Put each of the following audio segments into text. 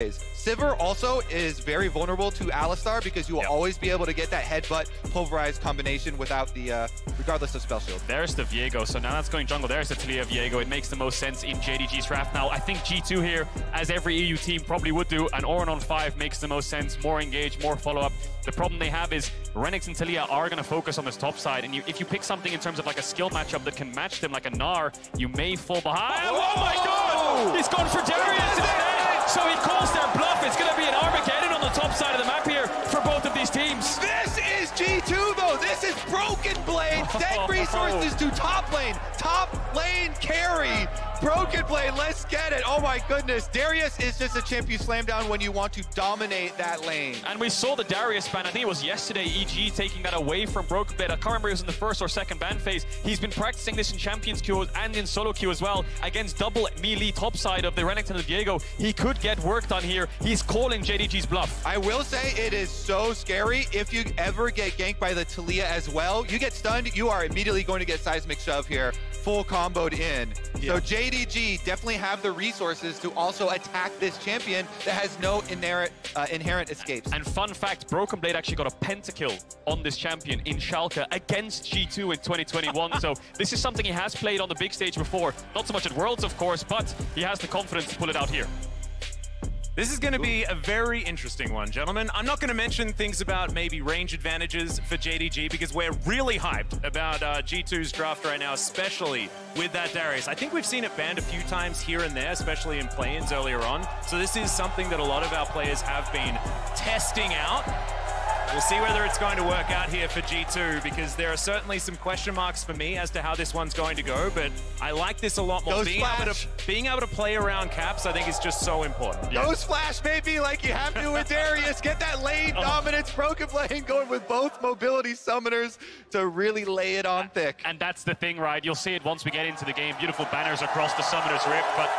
Sivir also is very vulnerable to Alistar because you will always be able to get that headbutt pulverized combination without the regardless of spell shield. There's the Viego, so now that's going jungle. There's the Taliyah Viego. It makes the most sense in JDG's draft. Now, I think G2 here, as every EU team probably would do, an Orin on 5 makes the most sense. More engage, more follow-up. The problem they have is Renekton and Taliyah are going to focus on this top side, and if you pick something in terms of like a skill matchup that can match them like a Gnar, you may fall behind. Oh my god! He's gone for Darius instead! So he calls their bluff. It's going to be an Armageddon on the top side of the map here for both of these teams. This is G2 though. This is BrokenBlade. Dead resources to top lane. Top lane carry. BrokenBlade, let's get it. Oh my goodness. Darius is just a champ you slam down when you want to dominate that lane. And we saw the Darius ban, I think it was yesterday, EG taking that away from BrokenBlade. I can't remember if it was in the first or second ban phase. He's been practicing this in Champions queue and in solo queue as well against double melee topside of the Renekton and Viego. He could get work done here. He's calling JDG's bluff. I will say it is so scary. If you ever get ganked by the Taliyah as well, you get stunned, you are immediately going to get seismic shove here, full comboed in. Yeah. So JDG definitely have the resources to also attack this champion that has no inherent escapes. And fun fact, BrokenBlade actually got a pentakill on this champion in Schalke against G2 in 2021. So this is something he has played on the big stage before. Not so much at Worlds, of course, but he has the confidence to pull it out here. This is going to be a very interesting one, gentlemen. I'm not going to mention things about maybe range advantages for JDG because we're really hyped about G2's draft right now, especially with that Darius. I think we've seen it banned a few times here and there, especially in play-ins earlier on. So this is something that a lot of our players have been testing out. We'll see whether it's going to work out here for G2 because there are certainly some question marks for me as to how this one's going to go, but I like this a lot more. Being able to play around caps, I think is just so important. Ghost Flash, baby, like you have to with Darius. Get that lane dominance. BrokenBlade going with both mobility summoners to really lay it on thick. And that's the thing, right? You'll see it once we get into the game. Beautiful banners across the summoner's rip, but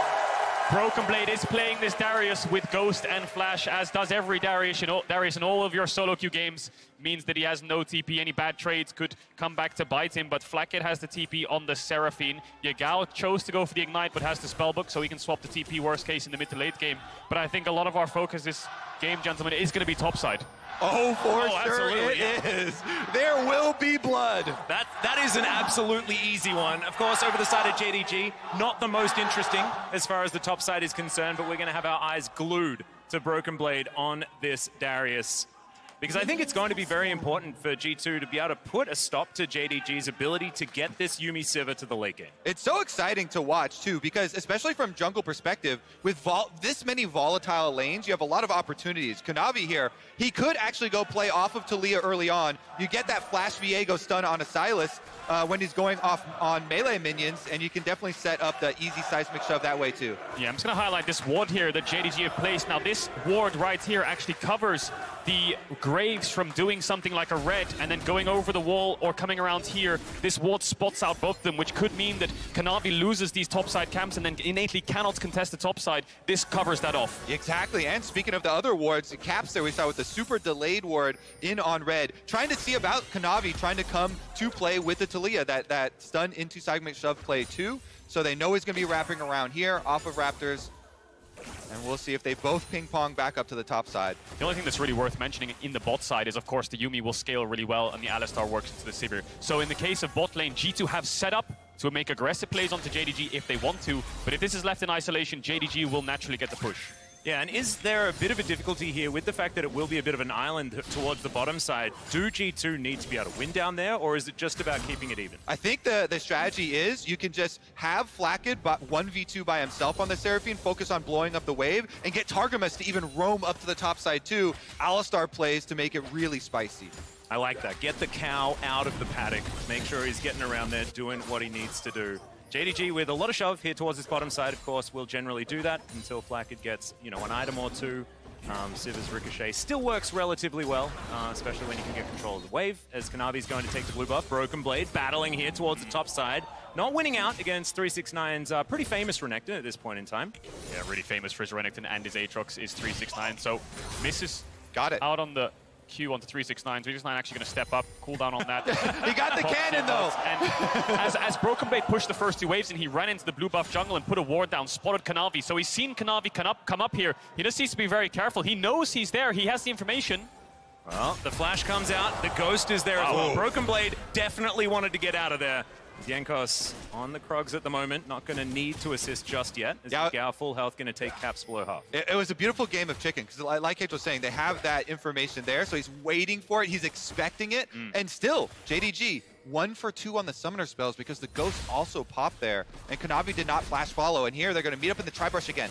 BrokenBlade is playing this Darius with Ghost and Flash, as does every Darius in all of your solo queue games. Means that he has no TP. Any bad trades could come back to bite him, but Flakked has the TP on the Seraphine. Yagao chose to go for the Ignite, but has the Spellbook, so he can swap the TP worst case in the mid to late game. But I think a lot of our focus this game, gentlemen, is going to be topside. Oh, sure it is. There will be blood. That is an absolutely easy one. Of course, over the side of JDG, not the most interesting as far as the top side is concerned, but we're going to have our eyes glued to BrokenBlade on this Darius. Because I think it's going to be very important for G2 to be able to put a stop to JDG's ability to get this Yuumi Sivir to the late game. It's so exciting to watch, too, because especially from jungle perspective, with this many volatile lanes, you have a lot of opportunities. Kanavi here, he could actually go play off of Taliyah early on. You get that Flash Viego stun on a Sylas when he's going off on melee minions, and you can definitely set up the easy seismic shove that way, too. Yeah, I'm just going to highlight this ward here that JDG have placed. Now, this ward right here actually covers the Graves from doing something like a red and then going over the wall or coming around here. This ward spots out both of them, which could mean that Kanavi loses these topside camps and then innately cannot contest the topside. This covers that off. Exactly, and speaking of the other wards, caps there we saw with the super delayed ward in on red, trying to see about Kanavi trying to come to play with the Taliyah, that stun into seismic shove play too. So they know he's going to be wrapping around here off of Raptors. And we'll see if they both ping-pong back up to the top side. The only thing that's really worth mentioning in the bot side is, of course, the Yuumi will scale really well and the Alistar works into the Sivir. So in the case of bot lane, G2 have set up to make aggressive plays onto JDG if they want to. But if this is left in isolation, JDG will naturally get the push. Yeah, and is there a bit of a difficulty here with the fact that it will be a bit of an island towards the bottom side? Do G2 need to be able to win down there, or is it just about keeping it even? I think the strategy is you can just have Flakked 1v2 by himself on the Seraphine, focus on blowing up the wave, and get Targamas to even roam up to the top side too. Alistar plays to make it really spicy. I like that. Get the cow out of the paddock. Make sure he's getting around there, doing what he needs to do. JDG with a lot of shove here towards this bottom side, of course, will generally do that until Flakked gets, you know, an item or two. Sivir's Ricochet still works relatively well, especially when you can get control of the wave, as Kanavi's going to take the blue buff. BrokenBlade battling here towards the top side. Not winning out against 369's pretty famous Renekton at this point in time. Yeah, really famous for his Renekton and his Aatrox is 369, so misses Got it. out on the Q onto 369. 369 actually going to step up, cool down on that. He got the cannon, though. And as BrokenBlade pushed the first 2 waves, and he ran into the blue buff jungle and put a ward down, spotted Kanavi. So he's seen Kanavi come up here. He just needs to be very careful. He knows he's there. He has the information. Well, the flash comes out. The ghost is there as well. BrokenBlade definitely wanted to get out of there. Jankos on the Krogs at the moment, not going to need to assist just yet. As Yagao full health, going to take caps below half. It was a beautiful game of chicken, because like H was saying, they have that information there, so he's waiting for it, he's expecting it, and still, JDG, 1 for 2 on the summoner spells, because the ghost also popped there, and Kanavi did not flash follow, and here they're going to meet up in the tri-brush again.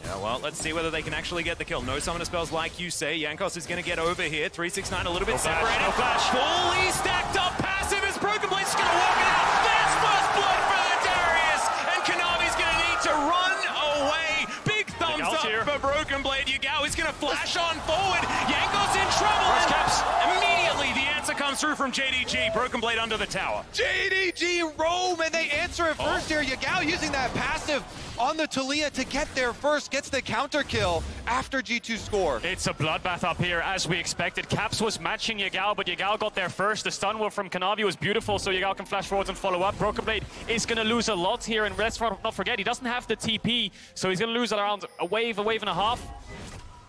Yeah, well, let's see whether they can actually get the kill. No summoner spells like you say. Jankos is going to get over here. 369 a little bit separated. No flash. Fully stacked up passive as BrokenBlade's going to walk it out. There's first blood for the Darius. And Kanavi's going to need to run away. Big thumbs up for BrokenBlade. Yagao is going to flash on forward. Jankos in trouble. Caps. Immediately the answer comes through from JDG. BrokenBlade under the tower. JDG roam, and they answer it first here. Yagao using that passive on the Taliyah to get there first, gets the counter kill after G2 score. It's a bloodbath up here, as we expected. Caps was matching Yagao, but Yagao got there first. The stun from Kanavi was beautiful, so Yagao can flash forwards and follow up. BrokenBlade is going to lose a lot here, and let's not forget, he doesn't have the TP, so he's going to lose around a wave and a half.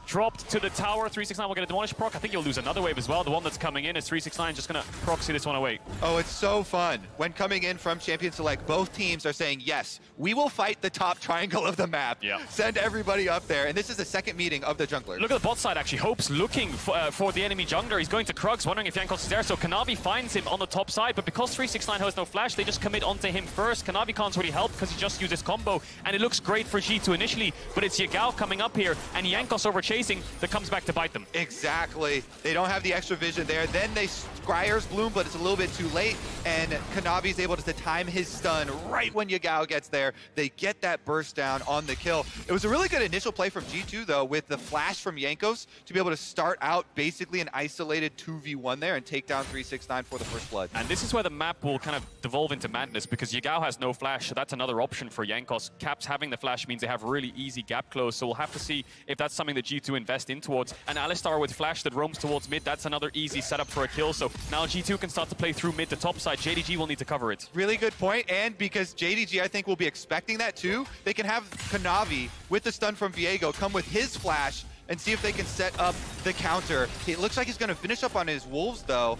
Dropped to the tower. 369 will get a demolish proc. I think he'll lose another wave as well. The one that's coming in is 369 just going to proxy this one away. Oh, it's so fun. When coming in from Champion Select, both teams are saying, yes, we will fight the top triangle of the map. Yeah. Send everybody up there. And this is the second meeting of the junglers. Look at the bot side, actually. Hope's looking for the enemy jungler. He's going to Krugs, wondering if Jankos is there. So Kanavi finds him on the top side, but because 369 has no flash, they just commit onto him first. Kanavi can't really help because he just used his combo, and it looks great for G2 initially, but it's Yagao coming up here, and Jankos over chasing that comes back to bite them. Exactly. They don't have the extra vision there. Then they Scryer's Bloom, but it's a little bit too late, and Kanavi's able to time his stun right when Yagao gets there. They get that burst down on the kill. It was a really good initial play from G2, though, with the flash from Jankos to be able to start out basically an isolated 2v1 there and take down 369 for the first blood. And this is where the map will kind of devolve into madness, because Yagao has no flash, so that's another option for Jankos. Caps having the flash means they have really easy gap close, so we'll have to see if that's something that G2 invest in towards. And Alistar with flash that roams towards mid, that's another easy setup for a kill. So now G2 can start to play through mid to top side. JDG will need to cover it. Really good point, and because JDG, I think, will be expecting that too, they can have Kanavi with the stun from Viego come with his flash and see if they can set up the counter. It looks like he's going to finish up on his wolves, though,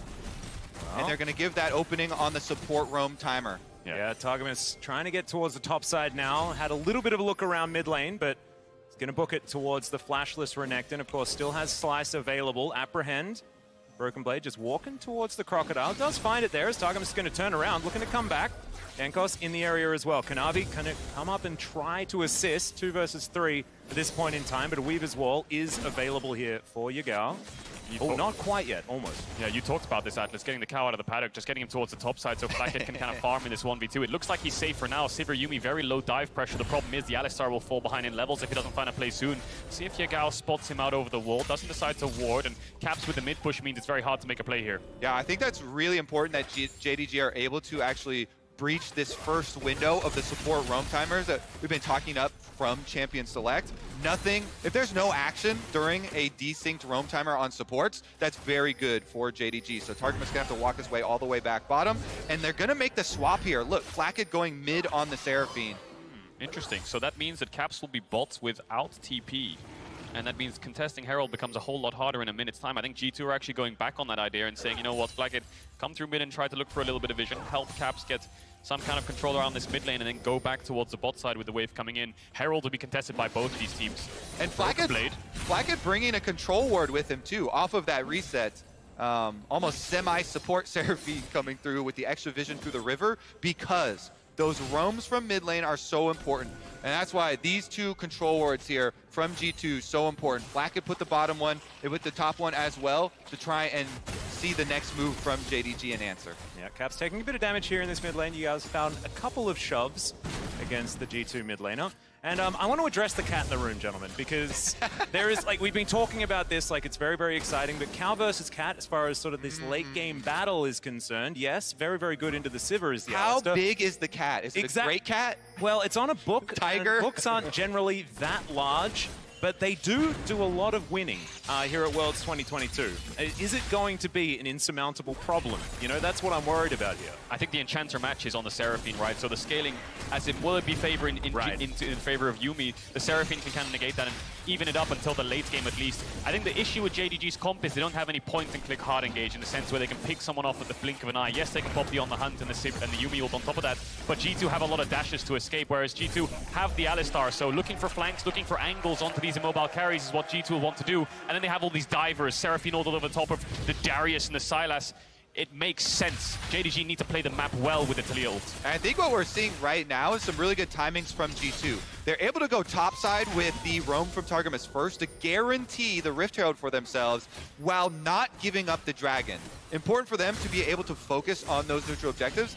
and they're going to give that opening on the support roam timer. Yeah, Targamas trying to get towards the top side now. Had a little bit of a look around mid lane, but he's going to book it towards the flashless Renekton. Of course, still has Sylas available. Apprehend. BrokenBlade just walking towards the Crocodile. Does find it there as Targamas is going to turn around, looking to come back. Jankos in the area as well. Kanavi can come up and try to assist. 2 versus 3 at this point in time, but a Weaver's Wall is available here for Yagao. Oh, not quite yet, almost. Yeah, you talked about this, Atlas, getting the cow out of the paddock, just getting him towards the top side so Flakked can kind of farm in this 1v2. It looks like he's safe for now. Sivir, Yuumi, very low dive pressure. The problem is the Alistar will fall behind in levels if he doesn't find a play soon. See if Yagao spots him out over the wall, doesn't decide to ward, and Caps with the mid push means it's very hard to make a play here. Yeah, I think that's really important that JDG are able to actually breach this first window of the support roam timers that we've been talking up from Champion Select. Nothing, if there's no action during a desynced roam timer on supports, that's very good for JDG. So Targamas gonna have to walk his way all the way back bottom, and they're gonna make the swap here. Look, Flakked going mid on the Seraphine. Interesting. So that means that Caps will be bots without TP. And that means contesting Herald becomes a whole lot harder in a minute's time. I think G2 are actually going back on that idea and saying, you know what, Flakked, come through mid and try to look for a little bit of vision, help Caps get some kind of control around this mid lane, and then go back towards the bot side with the wave coming in. Herald will be contested by both of these teams. And Flakked bringing a control ward with him too, off of that reset. Almost semi-support Seraphine coming through with the extra vision through the river, because those roams from mid lane are so important. And that's why these two control wards here from G2 so important. Flakked put the bottom one, they put the top one as well to try and see the next move from JDG and answer. Yeah, Caps taking a bit of damage here in this mid lane. You guys found a couple of shoves against the G2 mid laner. And I want to address the cat in the room, gentlemen, because there is, like, we've been talking about this, like, it's very, very exciting, but cow versus cat, as far as sort of this late game battle is concerned, yes, very, very good into the Sivir is the How Alistar. big is the cat? Is it a great cat? Well, it's on a book. Tiger? Books aren't generally that large. but they do a lot of winning here at Worlds 2022. Is it going to be an insurmountable problem? You know, that's what I'm worried about here. I think the Enchanter match is on the Seraphine, right? So the scaling, as it will be favoring in favor of Yuumi, the Seraphine can kind of negate that and even it up until the late game at least. I think the issue with JDG's comp is they don't have any point-and-click hard engage in the sense where they can pick someone off at the blink of an eye. Yes, they can pop the On the Hunt and the Sivir and the Yuumi ult on top of that, but G2 have a lot of dashes to escape, whereas G2 have the Alistar. So looking for flanks, looking for angles onto these immobile carries is what G2 will want to do. And then they have all these divers, Seraphine ult over the top of the Darius and the Sylas. It makes sense. JDG need to play the map well with the Taliyah ult. And I think what we're seeing right now is some really good timings from G2. They're able to go topside with the roam from Targamas first to guarantee the Rift Herald for themselves while not giving up the Dragon. Important for them to be able to focus on those neutral objectives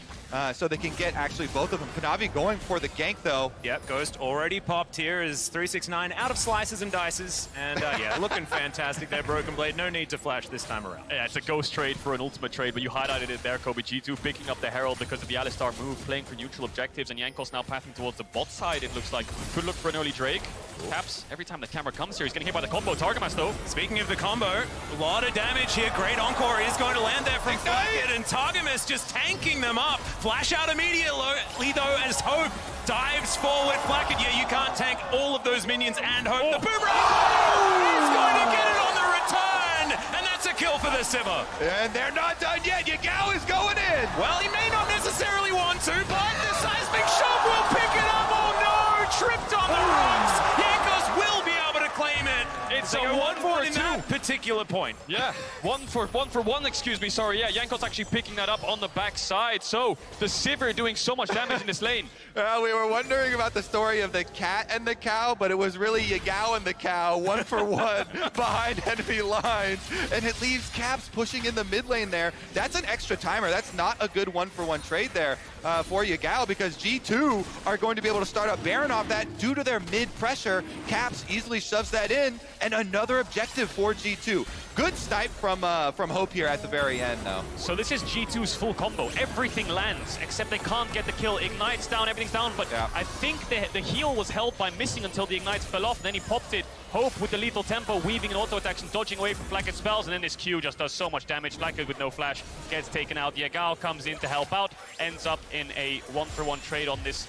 so they can get actually both of them. Kanavi going for the gank though. Yep, Ghost already popped here as 369 out of slices and dices. And yeah, looking fantastic there, BrokenBlade. No need to flash this time around. Yeah, it's a Ghost trade for an ultimate trade, but you highlighted it there, Kobe. G2 picking up the Herald because of the Alistar move, playing for neutral objectives, and Jankos now pathing towards the bot side, it looks like. Could look for an early Drake. Caps, every time the camera comes here, he's getting hit by the combo. Targamas, though. Speaking of the combo, a lot of damage here. Great Encore is going to land there from Flakked, and Targamas just tanking them up. Flash out immediately, though, as Hope dives forward. Flakked, yeah, you can't tank all of those minions and Hope. The boomerang! He's going to get it on the return, and that's a kill for the Sivir. And they're not done yet. Yagao is going in. Well, he may not necessarily want to, but the seismic shock will pick it up. Oh no! Tripped on the rocks. Jankos will be able to claim it. It's a 1-for-2 in that particular point. Yeah, one for one, excuse me, sorry. Yeah, Jankos actually picking that up on the backside. So the Sivir doing so much damage in this lane. We were wondering about the story of the cat and the cow, but it was really Yagao and the cow, 1-for-1 behind enemy lines. And it leaves Caps pushing in the mid lane there. That's an extra timer. That's not a good 1-for-1 trade there for Yagao, because G2 are going to be able to start up Baron off that due to their mid pressure. Caps easily shoves that in, and another objective for G2. Good snipe from Hope here at the very end, though. So this is G2's full combo. Everything lands, except they can't get the kill. Ignite's down, everything's down, but yeah. I think the heal was held by missing until the Ignites fell off, then he popped it. Hope with the lethal tempo, weaving an auto attacks and dodging away from Flakked spells, and then this Q just does so much damage. Flakked with no flash gets taken out. Yagao comes in to help out, ends up in a 1-for-1 trade on this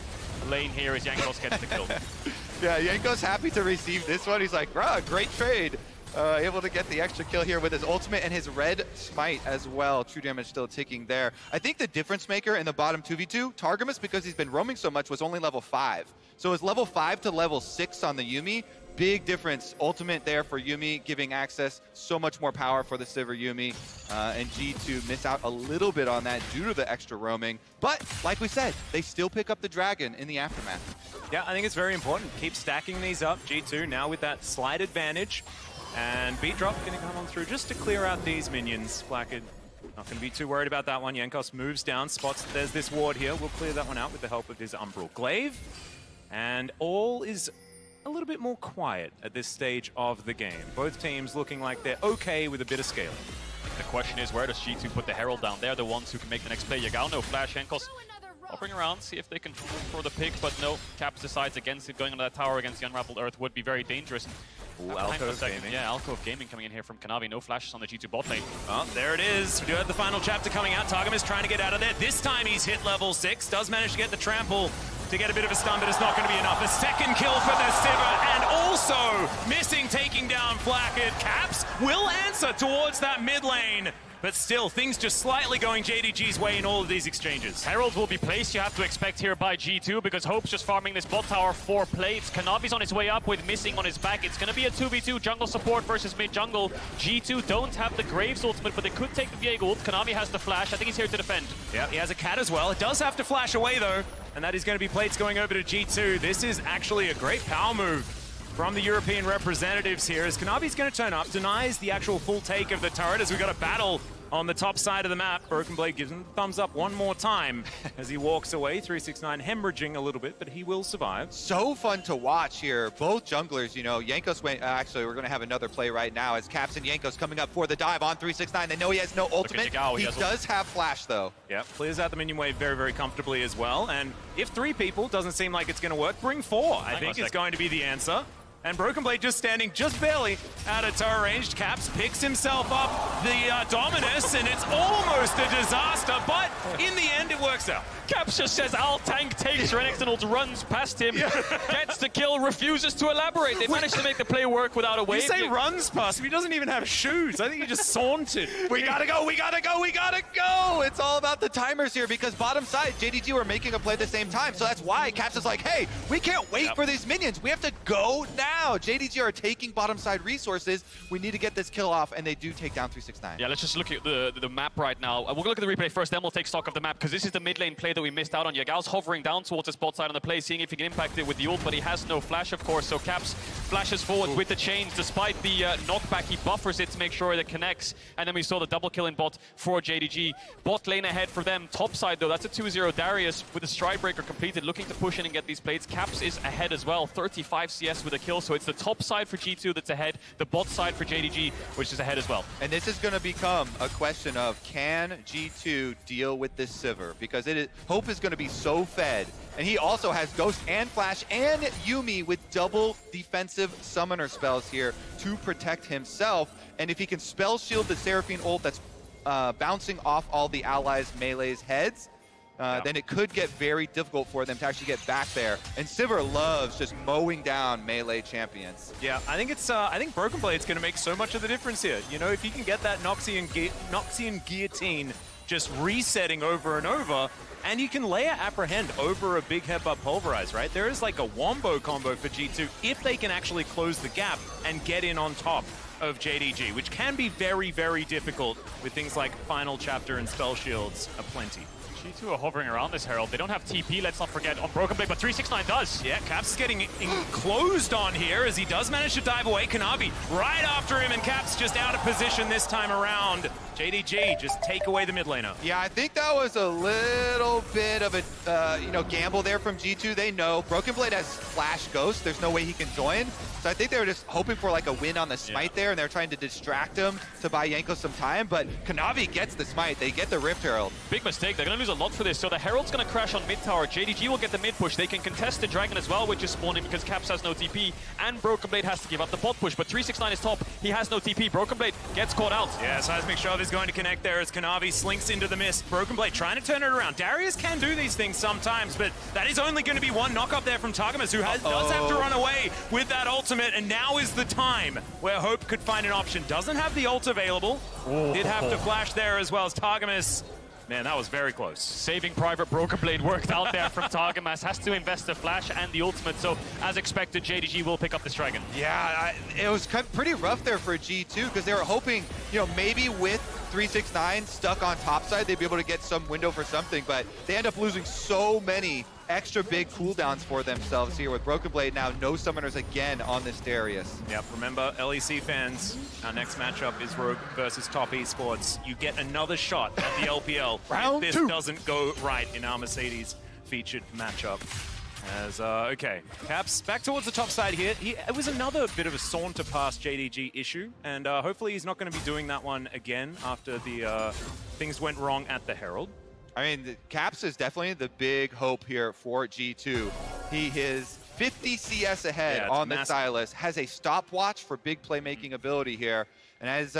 lane here as Jankos gets the kill. Yeah, Jankos happy to receive this one. He's like, wow, great trade. Able to get the extra kill here with his ultimate and his red smite as well. True damage still ticking there. I think the difference maker in the bottom 2v2, Targamas, because he's been roaming so much, was only level 5. So it's level 5 to level 6 on the Yuumi. Big difference. Ultimate there for Yuumi, giving access so much more power for the Sivir Yuumi. And G2 miss out a little bit on that due to the extra roaming. But like we said, they still pick up the Dragon in the aftermath. Yeah, I think it's very important. Keep stacking these up. G2 now with that slight advantage. And Beat Drop going to come on through just to clear out these minions. Flakked not going to be too worried about that one. Jankos moves down, spots there's this ward here. We'll clear that one out with the help of his Umbral Glaive. And all is a little bit more quiet at this stage of the game. Both teams looking like they're okay with a bit of scaling. The question is, where does G2 put the Herald down? They're the ones who can make the next play. Yagao, no flash. Jankos hopping around, see if they can for the pick, but no. Caps decides against it. Going on that tower against the Unraveled Earth would be very dangerous. Ooh, Alcove Gaming. Yeah, Alcove Gaming coming in here from Kanavi. No flashes on the G2 bot lane. Oh, there it is. We do have the final chapter coming out. Targamas trying to get out of there. This time he's hit level 6. Does manage to get the trample to get a bit of a stun, but it's not going to be enough. A second kill for the Sivir, and also missing, taking down Flakked. Caps will answer towards that mid lane. But still, things just slightly going JDG's way in all of these exchanges. Heralds will be placed, you have to expect here by G2, because Hope's just farming this bot tower 4 plates. Kanavi's on his way up with missing on his back. It's going to be a 2v2 jungle support versus mid jungle. G2 don't have the Graves ultimate, but they could take the Viego ult. Kanavi has the flash. I think he's here to defend. Yeah, he has a cat as well. It does have to flash away though, and that is going to be plates going over to G2. This is actually a great power move from the European representatives here, as Kanavi's going to turn up, denies the actual full take of the turret as we got a battle on the top side of the map. BrokenBlade gives him the thumbs up one more time as he walks away. 369 hemorrhaging a little bit, but he will survive. So fun to watch here. Both junglers, you know, Jankos went, actually, we're going to have another play right now as Caps and Jankos coming up for the dive on 369. They know he has no ultimate. He does have flash, though. Yeah, clears out the minion wave very, very comfortably as well. And if 3 people doesn't seem like it's going to work, bring 4. I think is going to be the answer. And BrokenBlade just standing just barely out of turret range. Caps picks himself up the Dominus, and it's almost a disaster, but in the end, it works out. Caps just says, I'll tank, takes Renekton, runs past him, gets the kill, refuses to elaborate. They managed to make the play work without a wave. You say runs past him, he doesn't even have shoes. I think he just sauntered. We gotta go, we gotta go, we gotta go! It's all about the timers here because bottom side, JDG were making a play at the same time. So that's why Caps is like, hey, we can't wait for these minions. We have to go now. JDG are taking bottom side resources. We need to get this kill off, and they do take down 369. Yeah, let's just look at the map right now. We'll look at the replay first, then we'll take stock of the map, because this is the mid lane play that we missed out on. Yagao's hovering down towards the spot side on the play, seeing if he can impact it with the ult, but he has no flash, of course. So Caps flashes forward with the chains. Despite the knockback, he buffers it to make sure it connects. And then we saw the double kill in bot for JDG. Bot lane ahead for them. Top side, though, that's a 2-0 Darius with the stride breaker completed, looking to push in and get these plates. Caps is ahead as well, 35 CS with a kill. So it's the top side for G2 that's ahead, the bot side for JDG, which is ahead as well. And this is going to become a question of, can G2 deal with this Sivir? Because Hope is going to be so fed. And he also has Ghost and Flash and Yuumi with double defensive summoner spells here to protect himself. And if he can spell shield the Seraphine ult that's bouncing off all the allies' melee's heads, then it could get very difficult for them to actually get back there. And Sivir loves just mowing down melee champions. Yeah, I think BrokenBlade's going to make so much of the difference here. You know, if you can get that Noxian guillotine just resetting over and over, and you can layer Apprehend over a big headbutt Pulverize, right? There is like a wombo combo for G2 if they can actually close the gap and get in on top of JDG, which can be very, very difficult with things like Final Chapter and Spell Shields aplenty. G2 are hovering around this Herald. They don't have TP, let's not forget, on BrokenBlade, but 369 does. Yeah, Caps is getting enclosed on here as he does manage to dive away. Kanavi right after him, and Caps just out of position this time around. JDG just take away the mid laner. Yeah, I think that was a little bit of a gamble there from G2. They know BrokenBlade has Flash Ghost. There's no way he can join. So I think they were just hoping for like a win on the smite there, and they're trying to distract him to buy Jankos some time. But Kanavi gets the smite. They get the Rift Herald. Big mistake. They're going to lose a lot for this. So the Herald's going to crash on mid tower. JDG will get the mid push. They can contest the Dragon as well, which is spawning because Caps has no TP, and BrokenBlade has to give up the bot push. But 369 is top. He has no TP. BrokenBlade gets caught out. Yeah, Seismic Shove is going to connect there as Kanavi slinks into the mist. BrokenBlade trying to turn it around. Darius can do these things sometimes, but that is only going to be one knock up there from Targamas, who does have to run away with that ultimate, and now is the time where Hope could find an option. Doesn't have the ult available. Did have to flash there as well as Targamas. Man, that was very close. Saving Private BrokenBlade worked out there from Targamas. Has to invest the flash and the ultimate, so as expected, JDG will pick up this Dragon. Yeah, it was pretty rough there for G2 because they were hoping, maybe with 369 stuck on top side, they'd be able to get some window for something, but they end up losing so many extra big cooldowns for themselves here with BrokenBlade now no summoners again on this Darius. Yep, remember LEC fans, our next matchup is Rogue versus Top Esports. You get another shot at the LPL Round if this doesn't go right in our Mercedes featured matchup. As, okay, Caps back towards the top side here. It was another bit of a saunter past JDG issue, and hopefully he's not going to be doing that one again after the things went wrong at the Herald. I mean, Caps is definitely the big hope here for G2. He is 50 CS ahead on the Sylas, has a stopwatch for big playmaking ability here. And as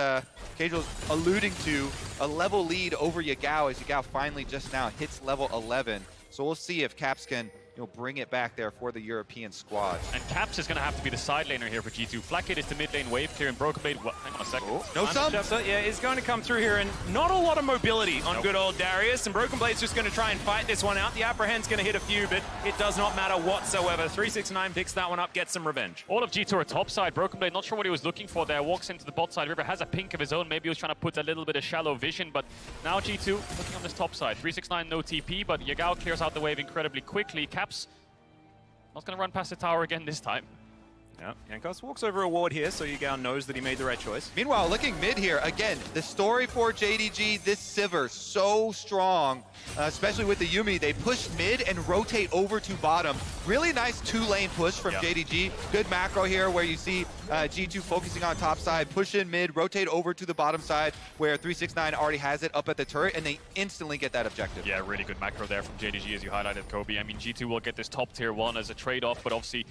Cage was alluding to, a level lead over Yagao as Yagao finally just now hits level 11. So we'll see if Caps can bring it back there for the European squad. And Caps is going to have to be the side laner here for G2. Flakked is the mid lane wave clear, and BrokenBlade, hang on a second. No sum. Yeah, is going to come through here, and not a lot of mobility on good old Darius, and BrokenBlade's just going to try and fight this one out. The Apprehend's going to hit a few, but it does not matter whatsoever. 369 picks that one up, gets some revenge. All of G2 are top side. BrokenBlade, not sure what he was looking for there, walks into the bot side. River has a pink of his own. Maybe he was trying to put a little bit of shallow vision, but now G2 looking on this top side. 369 no TP, but Yagao clears out the wave incredibly quickly. Caps not going to run past the tower again this time. Yeah, Jankos walks over a ward here, so Yagao knows that he made the right choice. Meanwhile, looking mid here, again, the story for JDG, this Sivir, so strong, especially with the Yuumi. They push mid and rotate over to bottom. Really nice two-lane push from JDG. Good macro here where you see G2 focusing on top side, push in mid, rotate over to the bottom side where 369 already has it up at the turret, and they instantly get that objective. Yeah, really good macro there from JDG as you highlighted, Kobe. I mean, G2 will get this top tier 1 as a trade-off, but obviously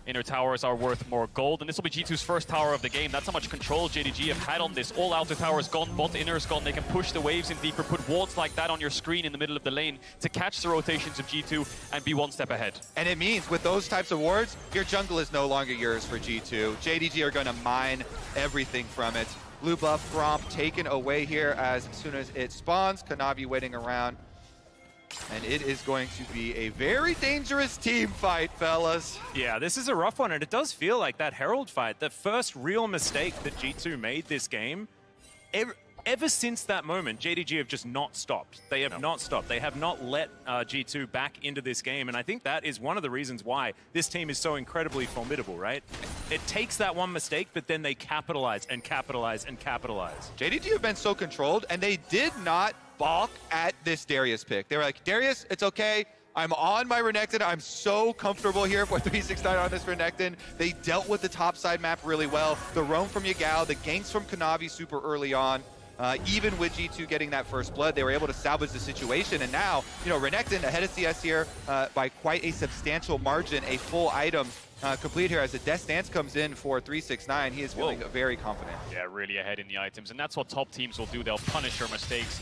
inner towers are worth more gold, and this will be G2's first tower of the game. That's how much control JDG have had on this. All outer towers gone, bot inner is gone. They can push the waves in deeper, put wards like that on your screen in the middle of the lane to catch the rotations of G2 and be one step ahead. And it means with those types of wards, your jungle is no longer yours for G2. JDG are going to mine everything from it. Blue buff Gromp taken away here as soon as it spawns. Kanavi waiting around. And it is going to be a very dangerous team fight, fellas. Yeah, this is a rough one, and it does feel like that Herald fight, the first real mistake that G2 made this game. Ever since that moment, JDG have just not stopped. They have not stopped. They have not let G2 back into this game, and I think that is one of the reasons why this team is so incredibly formidable, right? It takes that one mistake, but then they capitalize and capitalize and capitalize. JDG have been so controlled, and they did not balk at this Darius pick. They were like, Darius, it's okay. I'm on my Renekton. I'm so comfortable here for 369 on this Renekton. They dealt with the top side map really well. The roam from Yagao, the ganks from Kanavi super early on. Even with G2 getting that first blood, they were able to salvage the situation. And now, you know, Renekton ahead of CS here by quite a substantial margin, a full item complete here as the Death Stance comes in for 369. He is feeling very confident. Yeah, really ahead in the items. And that's what top teams will do. They'll punish your mistakes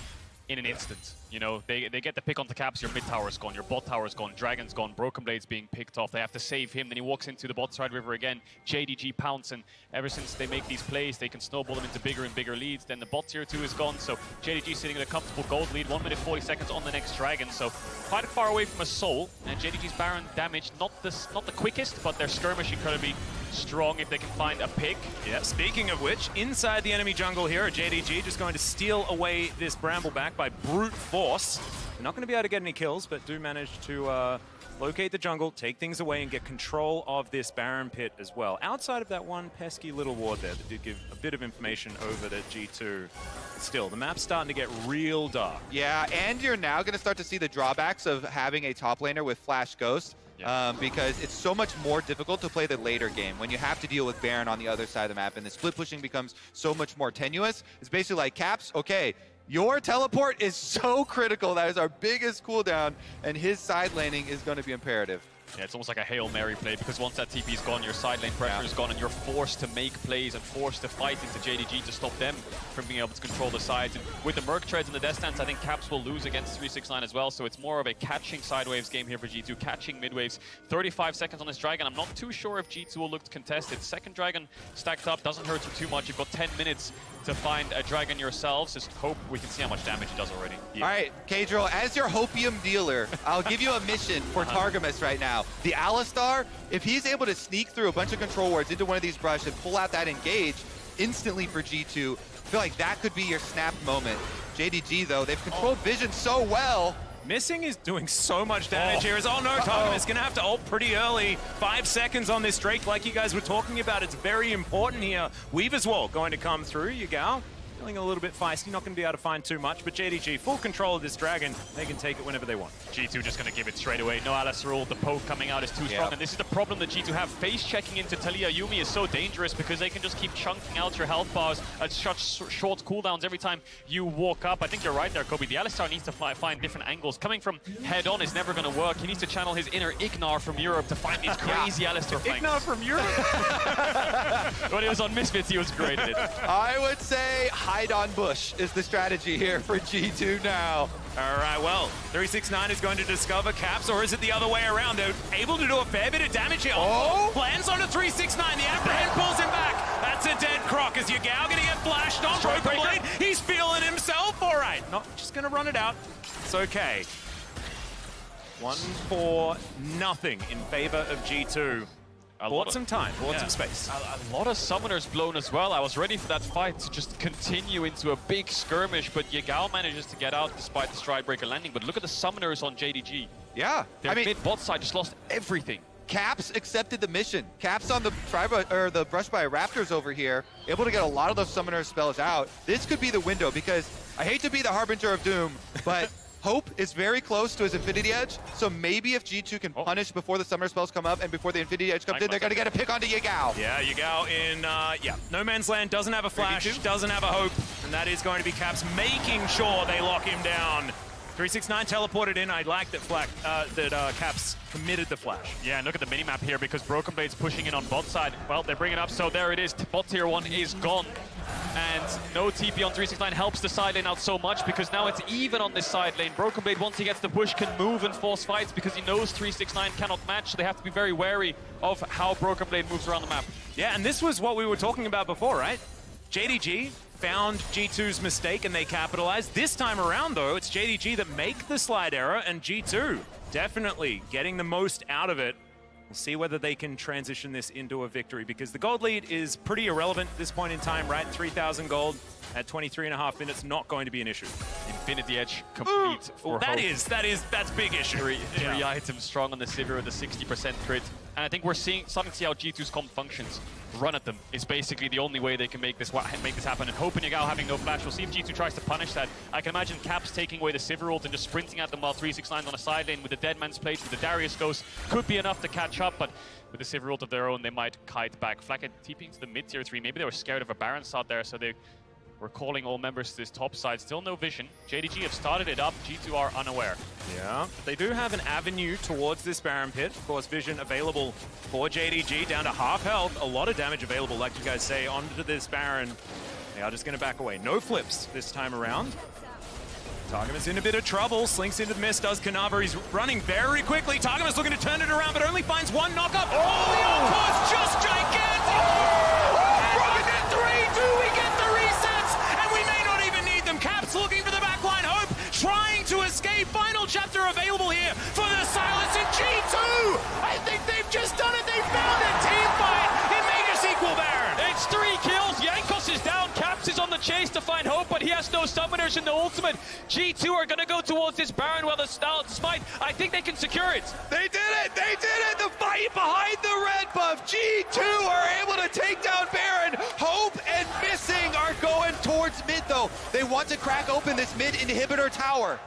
in an instant. You know, they get the pick onto caps, your mid tower's gone, your bot tower's gone, Dragon's gone, BrokenBlade's being picked off, they have to save him, then he walks into the bot side river again, JDG pounce, and ever since they make these plays, they can snowball them into bigger and bigger leads. Then the bot tier 2 is gone, so JDG sitting in a comfortable gold lead, 1 minute 40 seconds on the next Dragon, so quite far away from a soul, and JDG's Baron damage, not the quickest, but their skirmish incredibly strong if they can find a pick. Yeah, speaking of which, inside the enemy jungle here, JDG just going to steal away this Bramble back by brute force. They're not going to be able to get any kills, but do manage to locate the jungle, take things away, and get control of this Baron pit as well. Outside of that one pesky little ward there that did give a bit of information over to G2. Still, the map's starting to get real dark. Yeah, and you're now going to start to see the drawbacks of having a top laner with Flash Ghost. Yeah. Because it's so much more difficult to play the later game when you have to deal with Baron on the other side of the map, and the split pushing becomes so much more tenuous. It's basically like, Caps, okay, your teleport is so critical. That is our biggest cooldown, and his side laning is going to be imperative. Yeah, it's almost like a Hail Mary play, because once that TP is gone, your side lane pressure is gone, and you're forced to make plays and forced to fight into JDG to stop them from being able to control the sides. And with the Merc Treads and the Death Stance, I think Caps will lose against 369 as well, so it's more of a catching side waves game here for G2, catching mid waves. 35 seconds on this Dragon. I'm not too sure if G2 will look to contest it. Second Dragon stacked up, doesn't hurt you too much. You've got 10 minutes to find a Dragon yourselves. Just hope we can see how much damage it does already. Yeah. All right, Kadril, as your Hopium dealer, I'll give you a mission for Targamas right now. The Alistar, if he's able to sneak through a bunch of control wards into one of these brush and pull out that engage instantly for G2, I feel like that could be your snap moment. JDG, though, they've controlled vision so well. Missing is doing so much damage here. Oh no, Targamas is going to have to ult pretty early. 5 seconds on this Drake, like you guys were talking about. It's very important here. Weaver's Wall going to come through. Yagao feeling a little bit feisty, not going to be able to find too much, but JDG, full control of this Dragon. They can take it whenever they want. G2 just going to give it straight away. No Alistar ult, the poke coming out is too strong, and this is the problem that G2 have. Face checking into Taliyah Yuumi is so dangerous because they can just keep chunking out your health bars at such short cooldowns every time you walk up. I think you're right there, Kobe. The Alistar needs to find different angles. Coming from head-on is never going to work. He needs to channel his inner Ignar from Europe to find these crazy Alistar flanks. Ignar from Europe? When he was on Misfits, he was great at it. I would say hide on bush is the strategy here for G2 now. All right, well, 369 is going to discover Caps, or is it the other way around? They're able to do a fair bit of damage here. Oh! Lands on a 369. The apprehend pulls him back. That's a dead Croc. Is Yagao going to get flashed on? BrokenBlade, he's feeling himself. All right, not just going to run it out. It's okay. 1-4-0 in favor of G2. Bought some time, bought some space. A lot of summoners blown as well. I was ready for that fight to just continue into a big skirmish, but Yagao manages to get out despite the Stridebreaker landing. But look at the summoners on JDG. Yeah. Their mid-bot side just lost everything. Caps accepted the mission. Caps on the the Brush by Raptors over here, able to get a lot of those summoner spells out. This could be the window, because I hate to be the harbinger of doom, but Hope is very close to his Infinity Edge, so maybe if G2 can punish before the summoner spells come up and before the Infinity Edge comes in, they're going to get a pick onto Yagao. Yeah, Yagao in, no man's land, doesn't have a flash, doesn't have a hope, and that is going to be Caps making sure they lock him down. 369 teleported in. I like that Caps committed the flash. Yeah, and look at the minimap here because BrokenBlade's pushing in on bot side. Well, they're bringing up, so there it is. Bot tier 1 is gone. And no TP on 369 helps the side lane out so much because now it's even on this side lane. BrokenBlade, once he gets the push, can move and force fights because he knows 369 cannot match. So they have to be very wary of how BrokenBlade moves around the map. Yeah, and this was what we were talking about before, right? JDG found G2's mistake and they capitalized. This time around, though, it's JDG that make the slide error, and G2 definitely getting the most out of it. We'll see whether they can transition this into a victory, because the gold lead is pretty irrelevant at this point in time, right? 3,000 gold at 23.5 minutes, not going to be an issue. Infinity Edge complete for Hope. That's big issue. Three items strong on the Sivir with a 60% crit. And I think we're starting to see how G2's comp functions. Run at them is basically the only way they can make this happen. And Hope and Yagao having no flash. We'll see if G2 tries to punish that. I can imagine Caps taking away the Sivir ult and just sprinting at them while 369's on a side lane with the Dead Man's Place, with the Darius Ghost. Could be enough to catch up, but with the Sivir ult of their own, they might kite back. Flakked TPing to the mid-tier 3. Maybe they were scared of a Baron shot there, so they were calling all members to this top side. Still no vision. JDG have started it up. G2 are unaware. Yeah, they do have an avenue towards this Baron pit. Of course, vision available for JDG, down to half health. A lot of damage available, like you guys say, onto this Baron. They are just going to back away. No flips this time around. Targamas in a bit of trouble. Slinks into the mist, does Kanavi. He's running very quickly. Targamas looking to turn it around, but only finds one knock-up. Oh, the encore just gigantic! Broken at 3. Do we get the resets? And we may not even need them. Caps looking for the backline. Hope trying to escape. Final chapter available here for the Sylas and G2. I think they've just done it. They found a team fight in Major Sequel Baron. It's 3 kills. Jankos is down. Caps is on the chase to find Hope, but he has no summoners in the ultimate. G2 are going to go towards this Baron while the smite. I think they can secure it. They did it! They did it! The fight behind the red buff. G2 are able to take down Baron. Hope and Missing are going towards mid, though. They want to crack open this mid inhibitor tower.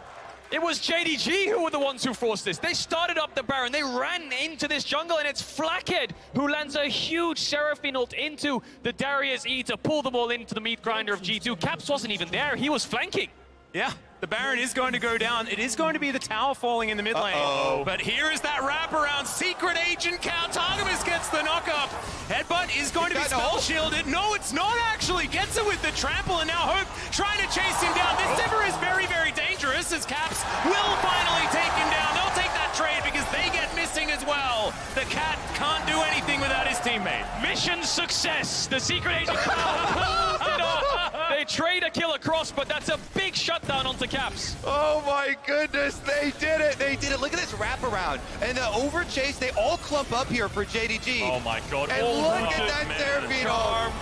It was JDG who were the ones who forced this. They started up the Baron. They ran into this jungle, and it's Flakked who lands a huge Seraphine ult into the Darius E to pull them all into the meat grinder of G2. Caps wasn't even there. He was flanking. Yeah, the Baron is going to go down. It is going to be the tower falling in the mid lane. But here is that wraparound. Secret Agent Count. Targamas gets the knock-up. Headbutt is going to be spell shielded. No, it's not actually. Gets it with the trample, and now Hope trying to chase him down. This Sivir is very, very dangerous as Caps will finally take him down. They'll take that trade because they get Missing as well. The cat can't do anything without his teammate. Mission success. The Secret Agent Count pulls it off. They trade a kill across, but that's a big shutdown onto Caps. Oh my goodness, they did it. They did it. Look at this wraparound. And the over chase, they all clump up here for JDG. Oh my god. And look at that Seraphine armed.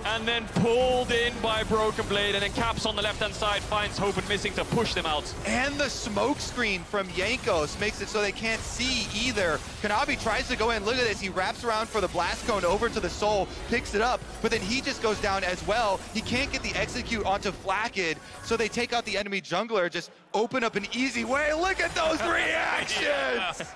And then pulled in by BrokenBlade, and then Caps on the left-hand side finds Hope and Missing to push them out. And the smoke screen from Jankos makes it so they can't see either. Kanavi tries to go in. Look at this. He wraps around for the blast cone over to the soul, picks it up, but then he just goes down as well. He can't get the execute onto Flakked, so they take out the enemy jungler, just open up an easy way. Look at those reactions!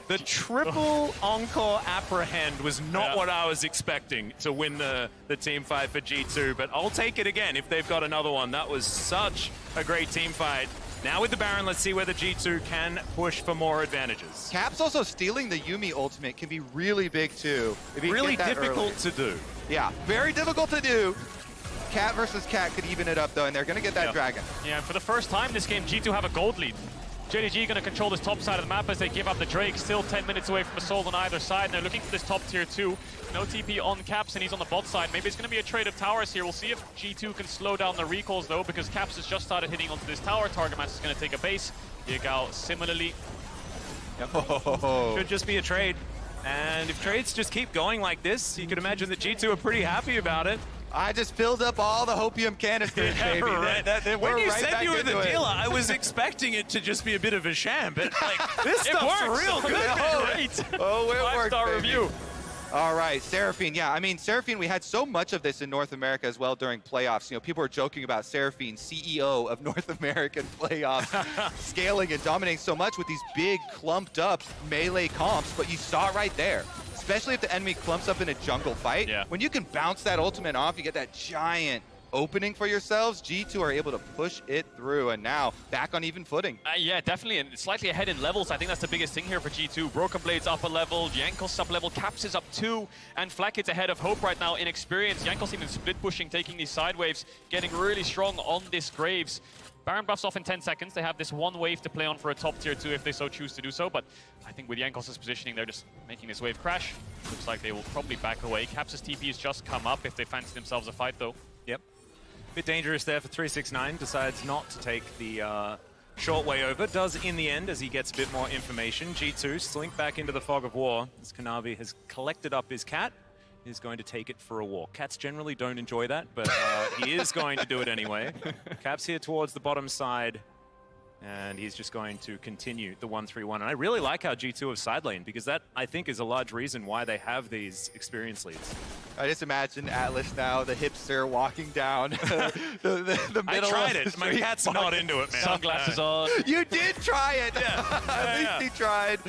The triple encore apprehend was not what I was expecting to win the team fight for G2, but I'll take it again if they've got another one. That was such a great team fight. Now with the Baron, let's see whether G2 can push for more advantages. Caps also stealing the Yuumi ultimate can be really big too. Really difficult to do. Yeah, very difficult to do. Cat versus Cat could even it up though, and they're gonna get that dragon. Yeah, for the first time this game, G2 have a gold lead. JDG going to control this top side of the map as they give up the Drake. Still 10 minutes away from a soul on either side. And they're looking for this top tier 2. No TP on Caps, and he's on the bot side. Maybe it's going to be a trade of towers here. We'll see if G2 can slow down the recalls, though, because Caps has just started hitting onto this tower. Targamas is going to take a base. Yagao similarly. Should just be a trade. And if trades just keep going like this, you can imagine that G2 are pretty happy about it. I just filled up all the hopium canisters, baby. When you said you were the dealer, I was expecting it to just be a bit of a sham, but like, this stuff's real good. Great. Oh, it worked, 5-star review. All right, Seraphine. Yeah, I mean, Seraphine, we had so much of this in North America as well during playoffs. You know, people were joking about Seraphine, CEO of North American playoffs, scaling and dominating so much with these big, clumped up melee comps, but you saw it right there. Especially if the enemy clumps up in a jungle fight. Yeah. When you can bounce that ultimate off, you get that giant opening for yourselves, G2 are able to push it through, and now back on even footing. Yeah, definitely, and slightly ahead in levels. I think that's the biggest thing here for G2. BrokenBlade's up a level, Jankos up level, Caps is up 2, and Flakked ahead of Hope right now in experience. Jankos even split pushing, taking these side waves, getting really strong on this Graves. Baron buffs off in 10 seconds. They have this one wave to play on for a top tier 2 if they so choose to do so, but I think with Jankos' positioning, they're just making this wave crash. Looks like they will probably back away. Caps' TP has just come up if they fancy themselves a fight, though. Yep. Bit dangerous there for 369. Decides not to take the short way over. Does in the end as he gets a bit more information. G2 slink back into the fog of war as Kanavi has collected up his cat. Is going to take it for a walk. Cats generally don't enjoy that, but he is going to do it anyway. Caps here towards the bottom side, and he's just going to continue the 1-3-1. And I really like how G2 have side lane, because that, I think, is a large reason why they have these experience leads. I just imagine Atlas now, the hipster, walking down the middle. I tried it. My cat's not into it, man. Sunglasses on. You did try it. Yeah. At least he tried.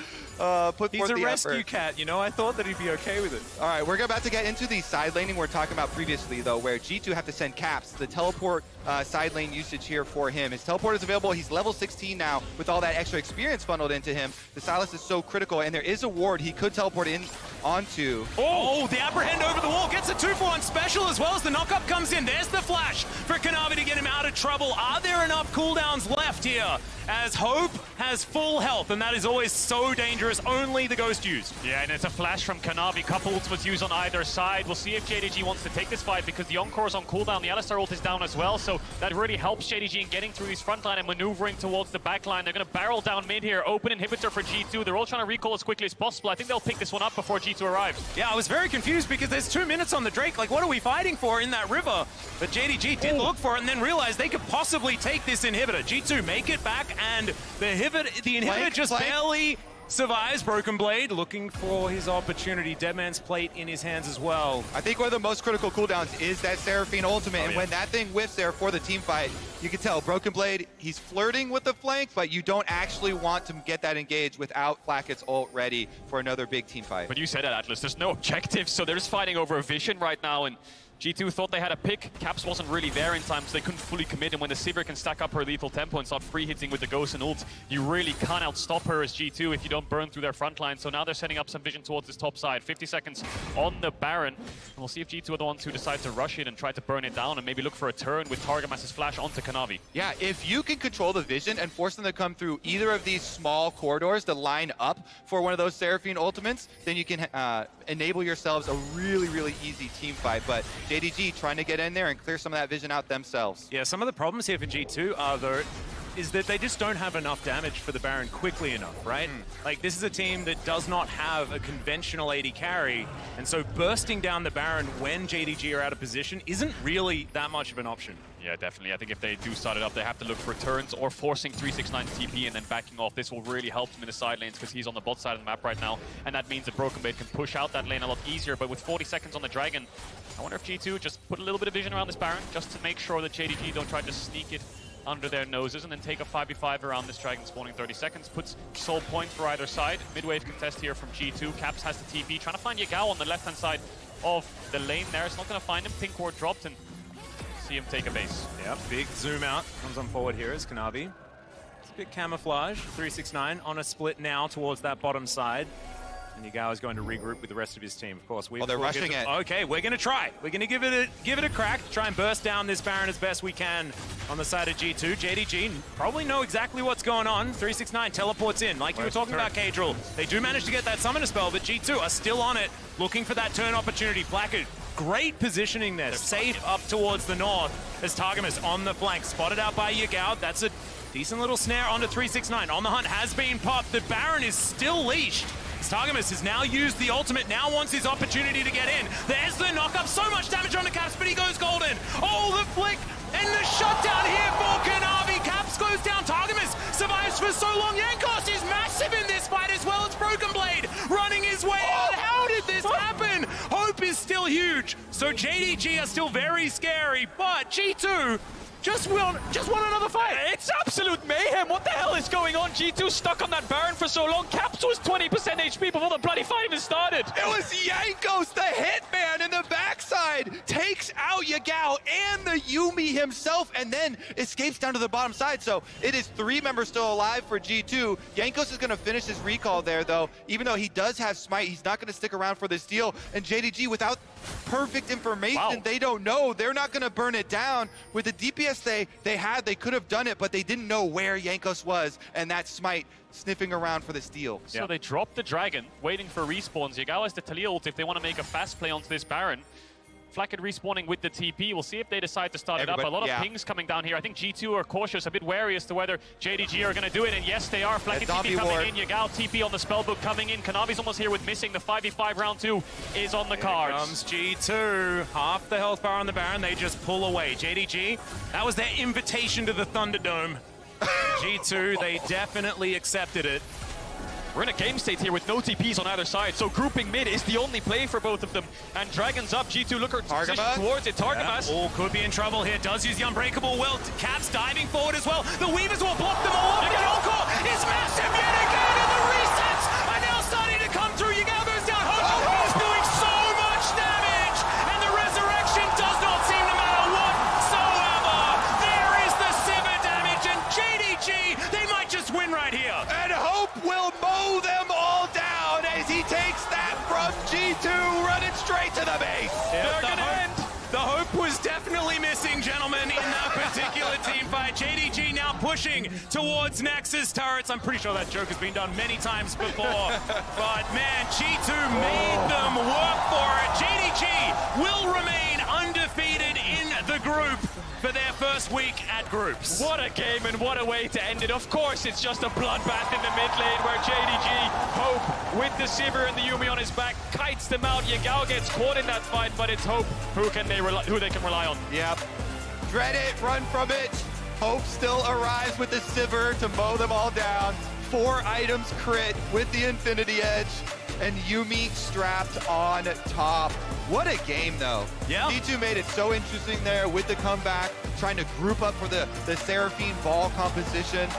He's a rescue cat, you know? I thought that he'd be okay with it. All right, we're about to get into the side laning we're talking about previously, though, where G2 have to send Caps. The teleport side lane usage here for him. His teleport is available. He's level 16 now with all that extra experience funneled into him. The Sylas is so critical, and there is a ward he could teleport in onto. Oh, the apprehend over the wall gets a 2-for-1 special as well as the knockup comes in. There's the flash for Kanavi to get him out of trouble. Are there enough cooldowns left here? As Hope has full health, and that is always so dangerous. Only the Ghost used. Yeah, and it's a flash from Kanavi. Couple ultimates used on either side. We'll see if JDG wants to take this fight because the Encore is on cooldown. The Alistar ult is down as well, so that really helps JDG in getting through these front line and maneuvering towards the back line. They're going to barrel down mid here. Open inhibitor for G2. They're all trying to recall as quickly as possible. I think they'll pick this one up before G2 arrives. Yeah, I was very confused because there's 2 minutes on the Drake. Like, what are we fighting for in that river? But JDG did look for it and then realized they could possibly take this inhibitor. G2 make it back, and the inhibitor just barely survives. BrokenBlade looking for his opportunity. Deadman's plate in his hands as well. I think one of the most critical cooldowns is that Seraphine ultimate, and when that thing whiffs there for the team fight, you can tell BrokenBlade, he's flirting with the flank, but you don't actually want to get that engaged without Flakked's ult ready for another big team fight. But you said it, Atlas. There's no objectives, so they're just fighting over a vision right now, and G2 thought they had a pick. Caps wasn't really there in time, so they couldn't fully commit. And when the Sivir can stack up her lethal tempo and start free hitting with the Ghost and ult, you really can't outstop her as G2 if you don't burn through their front line. So now they're setting up some vision towards this top side. 50 seconds on the Baron. And we'll see if G2 are the ones who decide to rush it and try to burn it down and maybe look for a turn with Targamas' flash onto Kanavi. Yeah, if you can control the vision and force them to come through either of these small corridors to line up for one of those Seraphine ultimates, then you can enable yourselves a really, really easy team fight. But JDG trying to get in there and clear some of that vision out themselves. Yeah, some of the problems here for G2 are, though, is that they just don't have enough damage for the Baron quickly enough, right? Like, this is a team that does not have a conventional AD carry, and so bursting down the Baron when JDG are out of position isn't really that much of an option. Yeah, definitely. I think if they do start it up, they have to look for turns or forcing 369's TP and then backing off. This will really help him in the side lanes because he's on the bot side of the map right now, and that means that BrokenBlade can push out that lane a lot easier. But with 40 seconds on the Dragon, I wonder if G2 just put a little bit of vision around this Baron just to make sure that JDG don't try to sneak it under their noses and then take a 5v5 around this Dragon spawning 30 seconds. Puts soul points for either side. Mid-wave contest here from G2. Caps has the TP, trying to find Yagao on the left-hand side of the lane there. It's not going to find him. Pink ward dropped and see him take a base. Yeah, big zoom out comes on forward here as Kanavi. It's a bit camouflage. 369 on a split now towards that bottom side. And Yagao is going to regroup with the rest of his team. Of course, they're rushing it. Okay, we're going to try. We're going to give it a crack. Try and burst down this Baron as best we can on the side of G2. JDG probably know exactly what's going on. 369 teleports in, like you were talking about, Kadril. They do manage to get that summoner spell, but G2 are still on it, looking for that turn opportunity. Flakked, great positioning there. Safe up towards the north as Targamas on the flank. Spotted out by Yagao. That's a decent little snare onto 369. On the hunt has been popped. The Baron is still leashed. Targamas has now used the ultimate, now wants his opportunity to get in. There's the knockup, so much damage on the Caps, but he goes golden. Oh, the flick and the shutdown here for Kanavi. Caps goes down, Targamas survives for so long. Jankos is massive in this fight as well as BrokenBlade running his way out. How did this happen? Hope is still huge, so JDG are still very scary, but G2 just want another fight. It's absolute mayhem. What the hell is going on? G2 stuck on that Baron for so long. Caps was 20% HP before the bloody fight even started. It was Jankos, the hitman in the backside, takes out Yagao and the Yuumi himself, and then escapes down to the bottom side. So it is 3 members still alive for G2. Jankos is going to finish his recall there, though. Even though he does have smite, he's not going to stick around for this deal. And JDG, without perfect information, they don't know. They're not going to burn it down. With the DPS they could have done it, but they didn't know where Jankos was, and that smite sniffing around for the steal. So they dropped the dragon, waiting for respawns. Yagao has the Taliyah ult if they want to make a fast play onto this Baron. Flakked respawning with the TP. We'll see if they decide to start it up. A lot of pings coming down here. I think G2 are cautious, a bit wary as to whether JDG are going to do it. And yes, they are. Flakked TP coming in. Yagao TP on the spellbook coming in. Kanavi's almost here with missing. The 5v5 round 2 is on the cards. Here comes G2. Half the health bar on the Baron. They just pull away. JDG, that was their invitation to the Thunderdome. G2, they definitely accepted it. We're in a game state here with no TPs on either side, so grouping mid is the only play for both of them. And Dragon's up, G2 looker position towards it. Targamas. All could be in trouble here. Does use the Unbreakable well. Caps diving forward as well. The Weavers will block them all up. The encore is massive yet again, and the resets are now starting to come through. Yagao goes down. Hope is doing so much damage, and the resurrection does not seem to matter whatsoever. There is the Sivir damage, and JDG, they might just win right here. And Hope will mow them all down as he takes that from G2, running straight to the base. They're gonna end. The Hope was definitely missing, gentlemen, in that particular team fight. JDG now pushing towards Nexus turrets. I'm pretty sure that joke has been done many times before. But man, G2 made them work for it. JDG will remain undefeated in the group for their first week at groups. What a game and what a way to end it. Of course, it's just a bloodbath in the mid lane where JDG Hope with the Sivir and the Yuumi on his back kites them out. Yagao gets caught in that fight, but it's Hope who they can rely on. Yep. Dread it, run from it. Hope still arrives with the Sivir to mow them all down. 4 items crit with the Infinity Edge, and Yuumi strapped on top. What a game, though. Yeah. D2 made it so interesting there with the comeback, trying to group up for the Seraphine ball composition.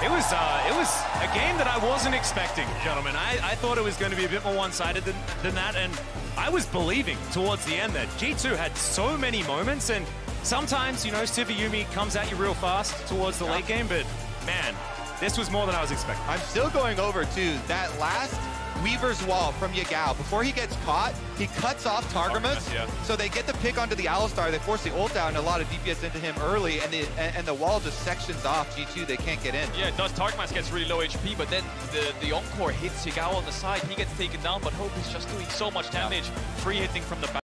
It was a game that I wasn't expecting, gentlemen. I thought it was going to be a bit more one-sided than that, and I was believing towards the end that G2 had so many moments, and sometimes, you know, Sivir Yuumi comes at you real fast towards the late game, but man, this was more than I was expecting. I'm still going over, too, that last Weaver's Wall from Yagao. Before he gets caught, he cuts off Targamas, so they get the pick onto the Alistar. They force the ult out and a lot of DPS into him early, and the wall just sections off G2. They can't get in. Yeah, it does. Targamas gets really low HP, but then the encore hits Yagao on the side. He gets taken down, but Hope is just doing so much damage. Free hitting from the back.